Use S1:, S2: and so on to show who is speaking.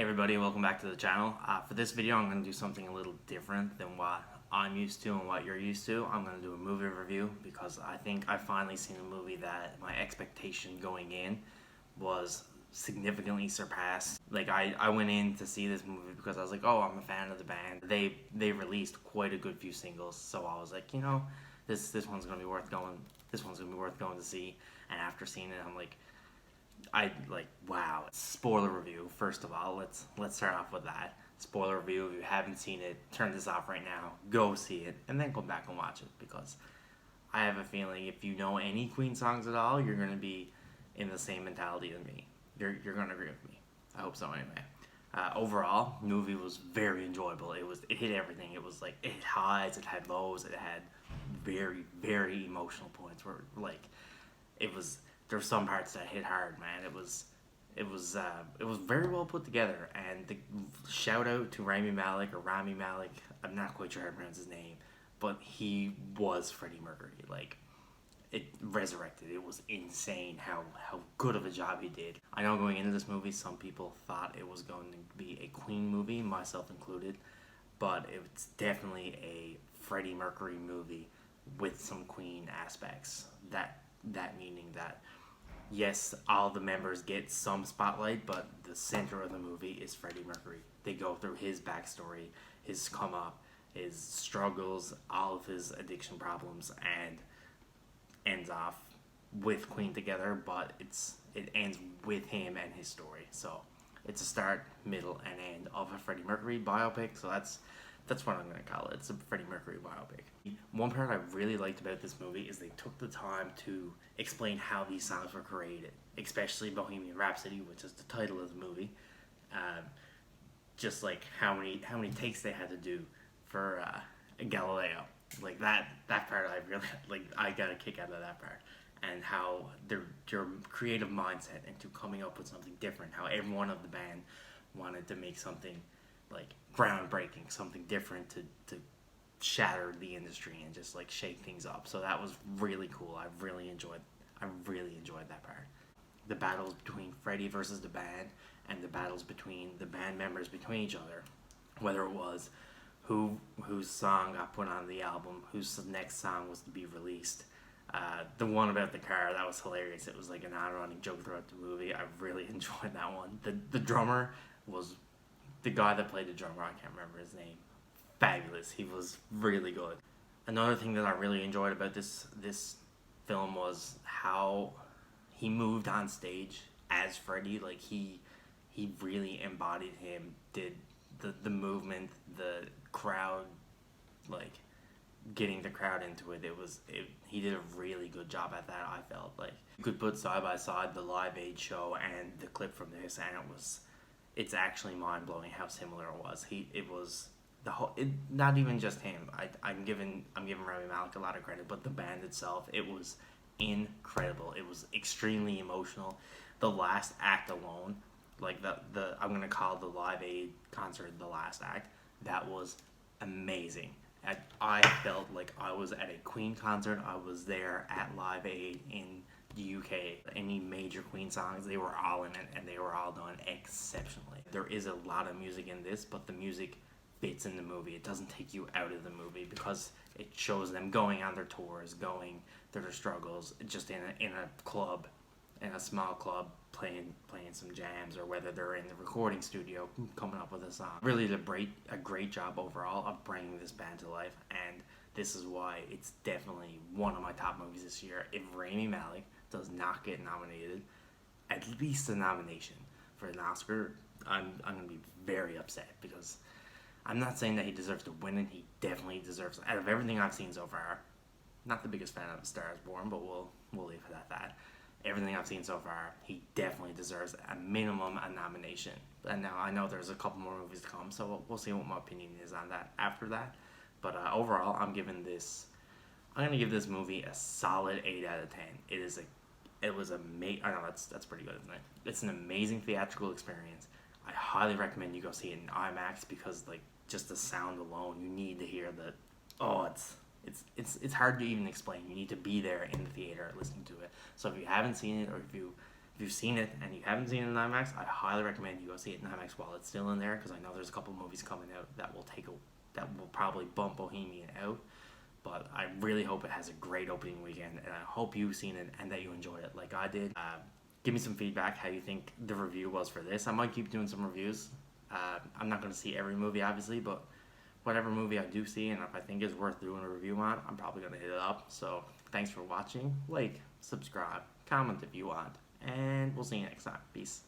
S1: Hey everybody, welcome back to the channel. For this video I'm going to do something a little different than what I'm used to and what you're used to. I'm going to do a movie review because I think I finally seen a movie that my expectation going in was significantly surpassed. Like I went in to see this movie because I was like, oh, I'm a fan of the band. They released quite a good few singles, so I was like, this one's going to be worth going. This one's going to be worth going to see. And after seeing it, I'm like, wow. Spoiler review. First of all, let's start off with that. Spoiler review. If you haven't seen it, turn this off right now. Go see it, and then go back and watch it because I have a feeling if you know any Queen songs at all, you're gonna be in the same mentality as me. You're gonna agree with me. I hope so. Anyway, overall, movie was very enjoyable. It hit everything. It was like it had highs, it had lows, it had very emotional points where it was. There were some parts that hit hard, man. It was very well put together. And the shout out to Rami Malek or Rami Malek. I'm not quite sure how to pronounce his name, but he was Freddie Mercury. Like it resurrected. It was insane how good of a job he did. I know going into this movie, some people thought it was going to be a Queen movie, myself included, but it's definitely a Freddie Mercury movie with some Queen aspects. That meaning that yes, all the members get some spotlight, but the center of the movie is Freddie Mercury. They go through his backstory, his come up, his struggles, all of his addiction problems, and ends off with Queen together, but it ends with him and his story. So it's a start, middle, and end of a Freddie Mercury biopic. So that's what I'm going to call it. It's a Freddie Mercury biopic. One part I really liked about this movie is they took the time to explain how these songs were created, especially Bohemian Rhapsody, which is the title of the movie. Just like how many takes they had to do for Galileo. Like that part I really I got a kick out of that part. And how their creative mindset into coming up with something different, how everyone of the band wanted to make something like groundbreaking, something different to shatter the industry and just like shake things up. So that was really cool. I really enjoyed that part. The battles between Freddie versus the band and the battles between the band members between each other, whether it was whose song got put on the album, whose next song was to be released. The one about the car, that was hilarious. It was like an ironic joke throughout the movie. I really enjoyed that one. The drummer was the guy that played the drummer. I can't remember his name. Fabulous. He was really good. Another thing that I really enjoyed about this film was how he moved on stage as Freddie. Like he really embodied him. Did the movement, the crowd, like getting the crowd into it. He did a really good job at that. I felt like you could put side by side the Live Aid show and the clip from this, and it's actually mind blowing how similar it was. Not even just him. I'm giving Rami Malek a lot of credit, but the band itself, it was incredible. It was extremely emotional. The last act alone, like the I'm gonna call the Live Aid concert the last act. That was amazing. I felt like I was at a Queen concert. I was there at Live Aid in the UK. Any major Queen songs, they were all in it, and they were all done exceptionally. There is a lot of music in this, but the music fits in the movie. It doesn't take you out of the movie because it shows them going on their tours, going through their struggles, just in a club, in a small club, playing some jams, or whether they're in the recording studio coming up with a song. Really did a great job overall of bringing this band to life, and this is why it's definitely one of my top movies this year. If Rami Malek does not get nominated, at least a nomination for an Oscar, I'm gonna be very upset, because I'm not saying that he deserves to win it. He definitely deserves it. Out of everything I've seen so far, not the biggest fan of A Star Is Born, but we'll leave it at that. Everything I've seen so far, he definitely deserves a minimum a nomination. And now I know there's a couple more movies to come, so we'll see what my opinion is on that after that. But overall, I'm gonna give this movie a solid 8 out of 10. It was amazing. I know that's pretty good, isn't it? It's an amazing theatrical experience. I highly recommend you go see it in IMAX, because like just the sound alone, you need to hear the. Oh, it's hard to even explain. You need to be there in the theater listening to it. So if you haven't seen it, or if you If you've seen it and you haven't seen it in IMAX, I highly recommend you go see it in IMAX while it's still in there, because I know there's a couple movies coming out that will probably bump Bohemian out. But I really hope it has a great opening weekend, and I hope you've seen it and that you enjoyed it like I did. Give me some feedback how you think the review was for this. I might keep doing some reviews. I'm not going to see every movie, obviously, but whatever movie I do see and if I think is worth doing a review on, I'm probably going to hit it up. So thanks for watching. Like, subscribe, comment if you want, and we'll see you next time. Peace.